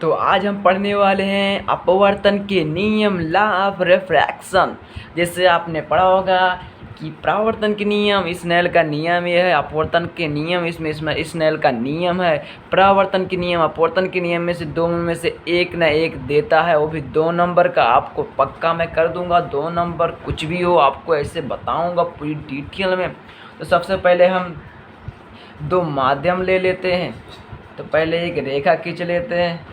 तो आज हम पढ़ने वाले हैं अपवर्तन के नियम, लॉ ऑफ रिफ्रैक्शन। जैसे आपने पढ़ा होगा कि परावर्तन के नियम स्नेल का नियम ये है, अपवर्तन के नियम इसमें स्नेल का नियम है। परावर्तन के नियम अपवर्तन के नियम में से दोनों में से एक न एक देता है, वो भी 2 नंबर का। आपको पक्का मैं कर दूंगा 2 नंबर, कुछ भी हो आपको ऐसे बताऊंगा पूरी डिटेल में। तो सबसे पहले हम 2 माध्यम ले लेते हैं। तो पहले एक रेखा खींच लेते हैं।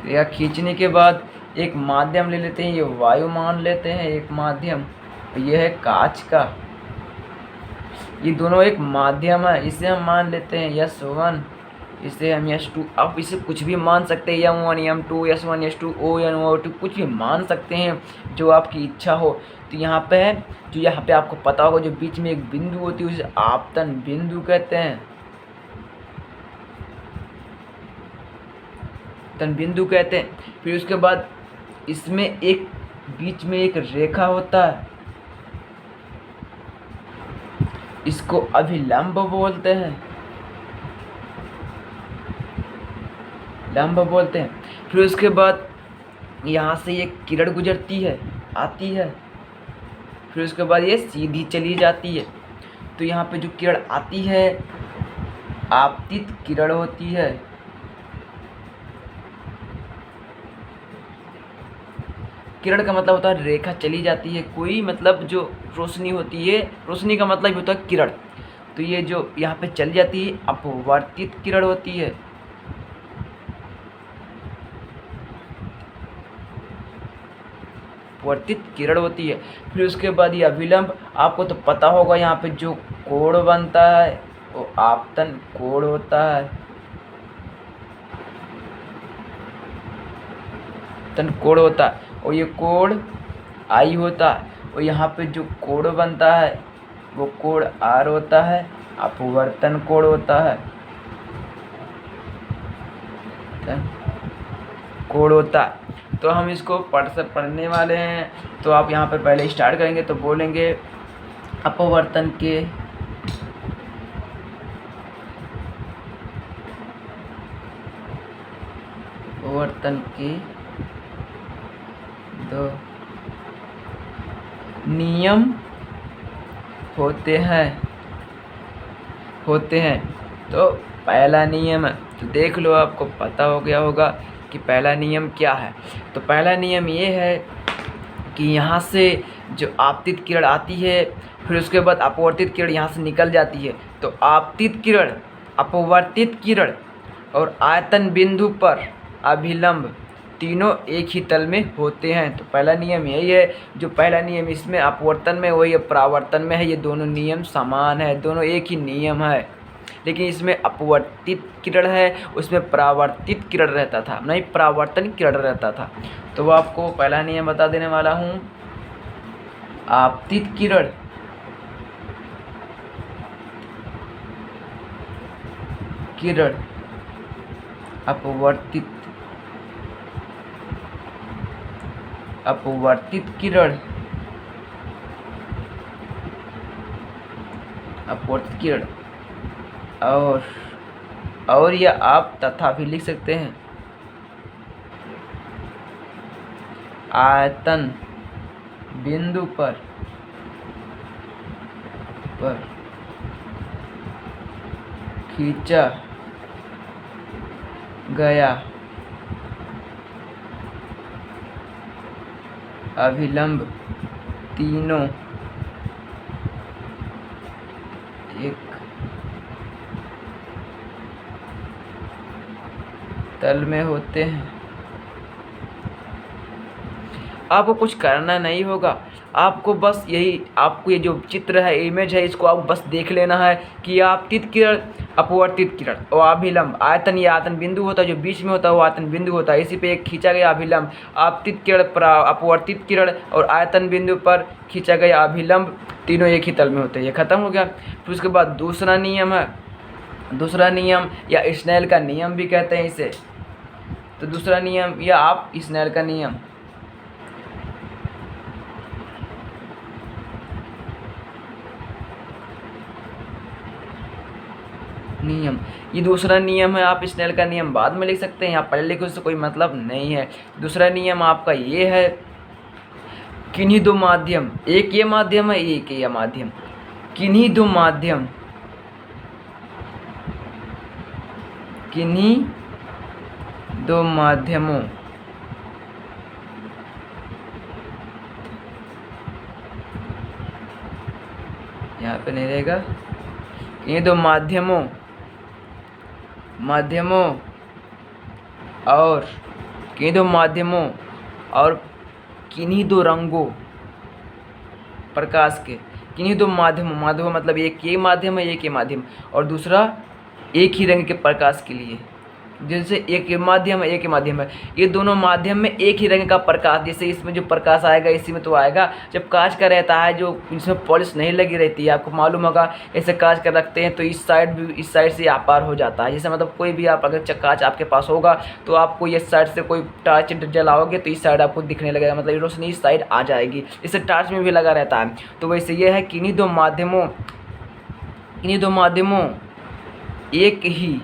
रेखा खींचने के बाद एक माध्यम ले लेते हैं, ये वायु मान लेते हैं एक माध्यम, ये है कांच का। ये दोनों एक माध्यम है, इसे हम मान लेते हैं S1, इसे हम S2। आप इसे कुछ भी मान सकते हैं, M1 M2 S1 S2 ON O2 कुछ भी मान सकते हैं जो आपकी इच्छा हो। तो यहाँ पे है, जो यहाँ पे आपको पता होगा जो बीच में एक बिंदु होती है उसे आपतन बिंदु कहते हैं, तन बिंदु कहते हैं। फिर उसके बाद इसमें एक बीच में एक रेखा होता है, इसको अभिलंब बोलते हैं, लंब बोलते हैं। फिर उसके बाद यहाँ से एक किरण गुजरती है, आती है, फिर उसके बाद ये सीधी चली जाती है। तो यहाँ पे जो किरण आती है आपतित किरण होती है, किरण का मतलब होता है रेखा चली जाती है कोई, मतलब जो रोशनी होती है, रोशनी का मतलब होता है किरण। तो ये जो यहाँ पे चली जाती है अपवर्तित किरण होती है। अपवर्तित किरण होती है। फिर उसके बाद ये अभिलंब, आपको तो पता होगा यहाँ पे जो कोण बनता है वो आपतन कोण होता है, तन कोण होता है, और ये कोण आई होता है। और यहाँ पे जो कोण बनता है वो कोण आर होता है, अपवर्तन कोण होता है, कोण होता है। तो हम इसको पढ़ने वाले हैं। तो आप यहाँ पे पहले स्टार्ट करेंगे तो बोलेंगे अपवर्तन के दो नियम होते हैं। तो पहला नियम है, तो देख लो आपको पता हो गया होगा कि पहला नियम क्या है। तो पहला नियम ये है कि यहाँ से जो आपतित किरण आती है, फिर उसके बाद अपवर्तित किरण यहाँ से निकल जाती है। तो आपतित किरण, अपवर्तित किरण और आयतन बिंदु पर अभिलंब तीनों एक ही तल में होते हैं। तो पहला नियम यही है। जो पहला नियम इसमें अपवर्तन में वही परावर्तन में है, ये दोनों नियम समान है, दोनों एक ही नियम है। लेकिन इसमें अपवर्तित किरण है, उसमें परावर्तित किरण रहता था, नहीं परावर्तन किरण रहता था। तो वो आपको पहला नियम बता देने वाला हूँ। आपतित किरण अपवर्तित किरण और या आप तथा भी लिख सकते हैं, आयतन बिंदु पर खींचा गया अभिलंब तीनों एक तल में होते हैं। आपको कुछ करना नहीं होगा, आपको बस यही, आपको ये जो चित्र है, इमेज है, इसको आप बस देख लेना है कि आपतित किरण, अपवर्तित किरण और अभिलंब, आयतन, ये आयतन बिंदु होता है, जो बीच में होता है वो आयतन बिंदु होता है, इसी पे एक खींचा गया अभिलंब। आपतित किरण, अपवर्तित किरण और आयतन बिंदु पर खींचा गया अभिलंब तीनों एक ही तल में होते हैं। ये खत्म हो गया। फिर उसके बाद दूसरा नियम है, दूसरा नियम या स्नेल का नियम भी कहते हैं इसे। तो दूसरा नियम या आप स्नेल का नियम, नियम, ये दूसरा नियम है। आप स्नेल का नियम बाद में लिख सकते हैं, यहाँ पहले लिखो, उससे कोई मतलब नहीं है। दूसरा नियम आपका ये है, किन्हीं दो माध्यम, एक ये माध्यम है, एक ये माध्यम, किन्हीं दो माध्यम, किन्हीं दो माध्यमों यहाँ पे नहीं रहेगा, किन्हीं दो माध्यमों और किन्हीं दो माध्यमों और किन्हीं दो रंगों प्रकाश के, किन्हीं दो माध्यमों मतलब एक ये माध्यम है, एक ये माध्यम, और दूसरा एक ही रंग के प्रकाश के लिए। जैसे एक ये माध्यम है, एक ही माध्यम है, ये दोनों माध्यम में एक ही रंग का प्रकाश, जैसे इसमें जो प्रकाश आएगा इसी में तो आएगा। जब कांच का रहता है, जो इसमें पॉलिश नहीं लगी रहती है, आपको मालूम होगा, ऐसे कांच का रखते हैं तो इस साइड भी, इस साइड से आप पार हो जाता है। जैसे मतलब कोई भी आप अगर कांच आपके पास होगा तो आपको इस साइड से कोई टॉर्च जलाओगे तो इस साइड आपको दिखने लगेगा, मतलब रोशनी इस साइड आ जाएगी। इससे टॉर्च में भी लगा रहता है। तो वैसे ये है, किन्हीं दो माध्यमों एक ही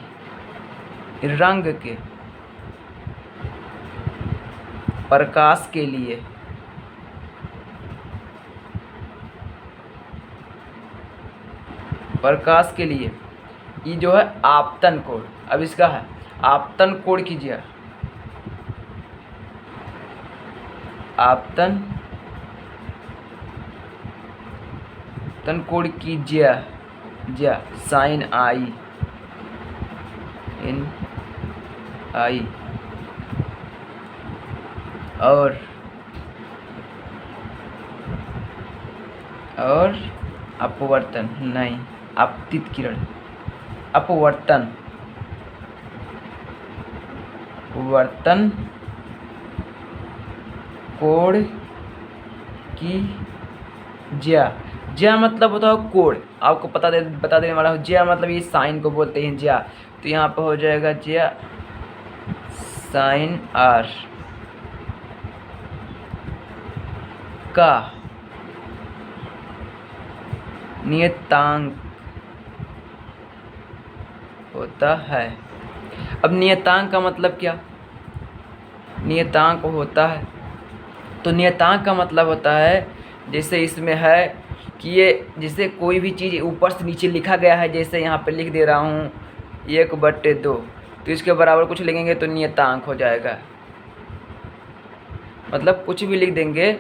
रंग के प्रकाश के लिए, ये जो है आपतन कोण। अब इसका है आपतन कोण कीजिए, आपतन कोण कीजिए, साइन आई इन आई, और अपवर्तन नहीं, आपतित किरण, अपवर्तन कोण की ज्या मतलब होता है कोण, आपको बता देने वाला हूँ। ज्या मतलब ये साइन को बोलते हैं ज्या, तो यहाँ पर हो जाएगा ज्या साइन आर का नियतांक होता है। अब नियतांक का मतलब क्या, नियतांक होता है, तो नियतांक का मतलब होता है, जैसे इसमें है कि ये जैसे कोई भी चीज़ ऊपर से नीचे लिखा गया है, जैसे यहाँ पे लिख दे रहा हूँ 1/2, तो इसके बराबर कुछ लिखेंगे तो नियतांक हो जाएगा। मतलब कुछ भी लिख देंगे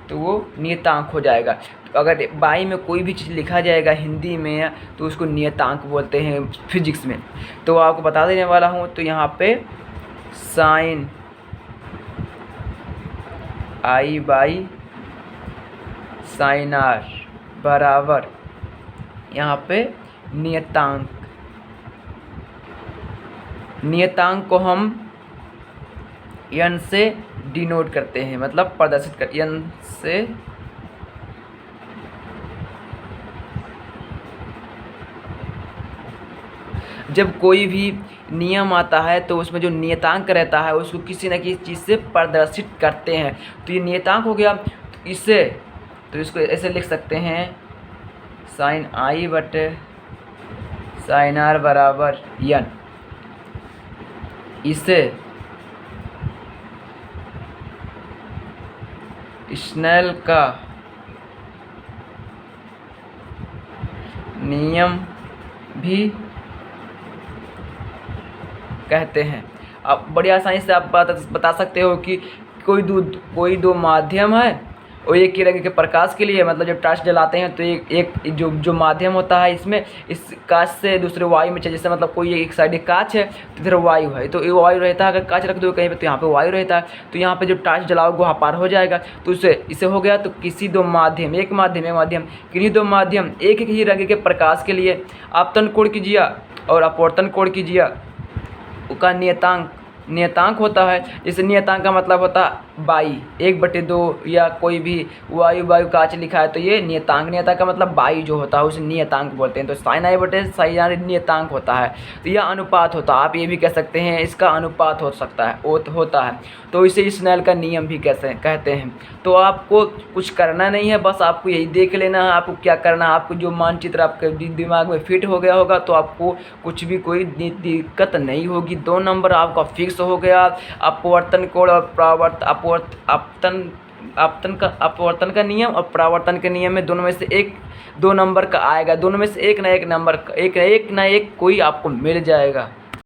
तो वो नियतांक हो जाएगा। तो अगर बाई में कोई भी चीज़ लिखा जाएगा हिंदी में तो उसको नियतांक बोलते हैं फिजिक्स में। तो आपको बता देने वाला हूँ, तो यहाँ पे sine i by sine r बराबर यहाँ पे नियतांक को हम n से डिनोट करते हैं, मतलब प्रदर्शित कर, n से जब कोई भी नियम आता है तो उसमें जो नियतांक रहता है उसको किसी न किसी चीज़ से प्रदर्शित करते हैं। तो ये नियतांक हो गया, तो इससे तो इसको ऐसे लिख सकते हैं, साइन आई बटे साइन आर बराबर n। इससे स्नेल का नियम भी कहते हैं। अब बड़ी आसानी से आप बता सकते हो कि कोई दो माध्यम है और एक ही रंग के प्रकाश के लिए, मतलब जब टॉर्च जलाते हैं तो एक जो माध्यम होता है इसमें, इस कांच से दूसरे वायु में, जैसे मतलब कोई एक साइड कांच है तो इधर वायु है, तो ये वायु रहता है। अगर कांच रख दो कहीं पे तो यहाँ पे वायु रहता है, तो यहाँ पे जो टॉर्च जलाओगे वहाँ पार हो जाएगा। तो इससे हो गया, तो किसी दो माध्यम, एक माध्यम किन्हीं दो माध्यम एक ही रंग के प्रकाश के लिए आपतन कोण कीजिए और अपवर्तन कोण कीजिए, उसका नियतांक होता है। जैसे नियतांक का मतलब होता है बाई 1/2 या कोई भी वायु काच लिखा है तो ये नियतांक। नियतांक का मतलब बाई जो होता है उसे नियतांक बोलते हैं। तो साइन आई बटे साइन आर नियतांक होता है। तो यह अनुपात होता है, आप ये भी कह सकते हैं इसका अनुपात हो सकता है, होता है। तो इसे स्नेल का नियम भी कैसे कहते हैं। तो आपको कुछ करना नहीं है, बस आपको यही देख लेना है। आपको क्या करना है, आपको जो मानचित्र आपके दिमाग में फिट हो गया होगा तो आपको कुछ भी कोई दिक्कत नहीं होगी। 2 नंबर आपका फिक्स हो गया। अपवर्तन कोण और अपवर्तन का नियम और परावर्तन के नियम में दोनों में से एक 2 नंबर का आएगा। दोनों में से एक ना एक नंबर एक ना एक कोई आपको मिल जाएगा।